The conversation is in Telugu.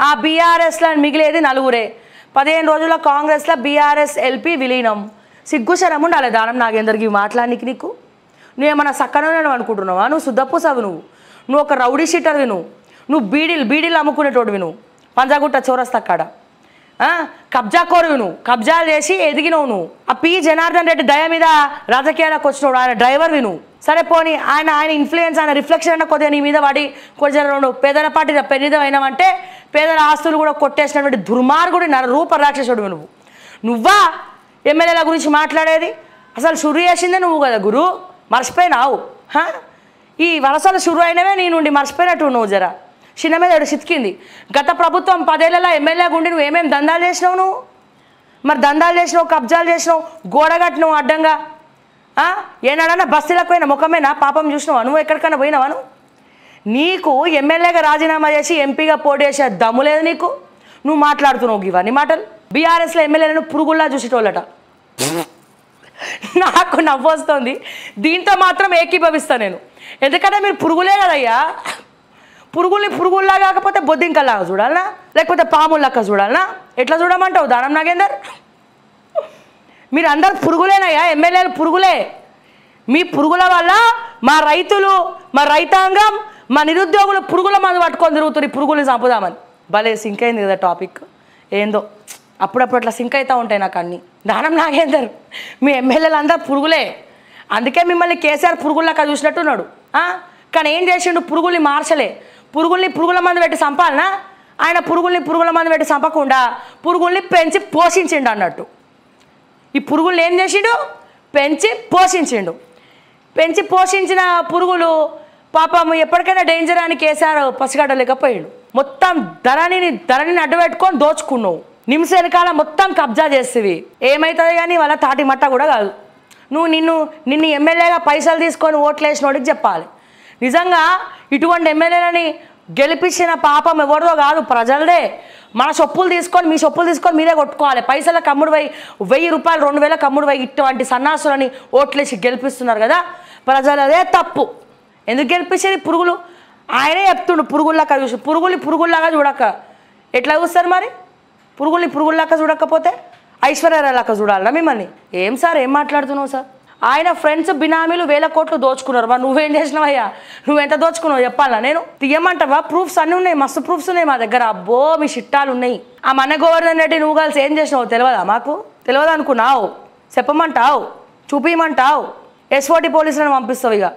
ఆ బీఆర్ఎస్లో మిగిలేది నలుగురే. 15 రోజుల్లో కాంగ్రెస్లో బీఆర్ఎస్ ఎల్పీ విలీనం. సిగ్గుశరం ఉండాలి దానం నాగేందర్కి మాట్లాడడానికి. నువ్వేమన్నా సక్కనని అనుకుంటున్నావా? నువ్వు శుద్ధపూసవి, నువ్వు ఒక రౌడీ షీటర్వి, నువ్వు బీడీలు అమ్ముకునేటోడివి, నువ్వు పంజాగుట్ట చౌరస్తా కాడ కబ్జా కోరువి, నువ్వు కబ్జాలు చేసి ఎదిగినవు. నువ్వు ఆ పి జనార్దన్ రెడ్డి దయ మీద రాజకీయాలకు వచ్చినోడు, ఆయన డ్రైవర్వి నువ్వు. సరే పోనీ ఆయన ఇన్ఫ్లుయెన్స్, ఆయన రిఫ్లెక్షన్ అన్న కొద్దిగా నీ మీద వాడి కొంచెం రెండు పేదల పార్టీ పెరిదం అయినావంటే పేదల ఆస్తులు కూడా కొట్టేసినటువంటి దుర్మార్గుడి రూప రాక్షసుడు నువ్వా ఎమ్మెల్యేల గురించి మాట్లాడేది? అసలు షురు చేసిందే నువ్వు కదా గురు, మర్చిపోయినావు. ఈ వలసలు షురు అయినవే నీ నుండి మర్చిపోయినట్టు నువ్వు. జర చిన్న మీద చితికింది. గత ప్రభుత్వం 10 ఏళ్లలో ఎమ్మెల్యేగా ఉండి నువ్వు ఏమేమి దందాలు చేసినావు? నువ్వు మరి దందాలు చేసినావు, కబ్జాలు చేసినావు, గోడగట్టినావు అడ్డంగా. ఏనాడన్నా బస్తీలకు పోయిన ముఖమేనా పాపం చూసినావా? నువ్వు ఎక్కడికైనా పోయినావాను? నీకు ఎమ్మెల్యేగా రాజీనామా చేసి ఎంపీగా పోటీ చేసే దమ్ము లేదు నీకు. నువ్వు మాట్లాడుతున్నావు ఇవన్నీ మాటలు. బీఆర్ఎస్లో ఎమ్మెల్యేలను పురుగుల్లా చూసేటోళ్ళట. నాకు నవ్వొస్తుంది. దీంతో మాత్రం ఏకీభవిస్తాను నేను. ఎందుకంటే మీరు పురుగులే కదయ్యా. పురుగుల్లా కాకపోతే బొద్దింకల్లాగా చూడాలనా, లేకపోతే పాముల్లాగా చూడాలనా? ఎట్లా చూడమంటావు దానం నాగేందర్? మీరు అందరు పురుగులేనయ్యా, ఎమ్మెల్యేలు పురుగులే. మీ పురుగుల వల్ల మా రైతులు, మా రైతాంగం, మా నిరుద్యోగులు పురుగుల మందు పట్టుకొని తిరుగుతున్నారు. పురుగుల్ని చంపుదామని. భలే సింక్ అయింది కదా టాపిక్. ఏందో అప్పుడప్పుడు అట్లా సింక్ అవుతూ ఉంటాయి నాకు అన్నీ. దానం నాగేందర్, మీ ఎమ్మెల్యేలు అందరూ పురుగులే. అందుకే మిమ్మల్ని కేసీఆర్ పురుగుల్లాగా చూసినట్టున్నాడు. కానీ ఏం చేసిండు? పురుగుల్ని మార్చలే. పురుగుల మందు పెట్టి చంపాలనా? ఆయన పురుగుల మందు పెట్టి చంపకుండా పురుగుల్ని పెంచి పోషించిండు అన్నట్టు. ఈ పురుగుల్ని ఏం చేసిండు? పెంచి పోషించిండు. పెంచి పోషించిన పురుగులు పాపం ఎప్పటికైనా డేంజర్ అని కేసీఆర్ పసిగట్టలేకపోయాడు. మొత్తం ధరణిని అడ్డుపెట్టుకొని దోచుకున్నావు. నిమిషం వెనకాల మొత్తం కబ్జా చేసేవి. ఏమవుతుంది కానీ వాళ్ళ తాటి మట్ట కూడా కాదు. నువ్వు నిన్ను ఎమ్మెల్యేగా పైసలు తీసుకొని ఓట్లు వేసినోడికి చెప్పాలి. నిజంగా ఇటువంటి ఎమ్మెల్యేలని గెలిపించిన పాపం ఎవరిదో కాదు, ప్రజలదే. మన సొప్పులు తీసుకొని మీ సొప్పులు తీసుకొని మీరే కొట్టుకోవాలి. పైసలకు కమ్ముడు పోయి 1000 రూపాయలు 2000 కమ్ముడు పోయి ఇటువంటి సన్నాసులని ఓట్లేసి గెలిపిస్తున్నారు కదా, ప్రజలదే తప్పు. ఎందుకు గెలిపించేది? పురుగులు. ఆయనే చెప్తుండు పురుగుల్లాగా చూసి. పురుగుల్లాగా చూడక ఎట్లా చూస్తారు మరి? పురుగుల్లాగా చూడకపోతే ఐశ్వర్యరాయలాగా చూడాలా మిమ్మల్ని? ఏం సార్, ఏం మాట్లాడుతున్నావు సార్? ఆయన ఫ్రెండ్స్ బినామీలు 1000 కోట్లు దోచుకున్నారు. మరి నువ్వేం చేసినావయ్యా? నువ్వెంత దోచుకున్నావు చెప్పాలా? నేను తీయమంటావా? ప్రూఫ్స్ అన్నీ ఉన్నాయి, మస్తు ప్రూఫ్స్ ఉన్నాయి మా దగ్గర. అబ్బో మీ చిట్టాలు ఉన్నాయి. ఆ మన గవర్నర్ రెడ్డి నువ్వు కలిసి ఏం చేసినావు తెలియదా? మాకు తెలియదు అనుకున్నావు? చెప్పమంటావు, చూపించమంటావు, SOT పోలీసులను పంపిస్తావు. ఇక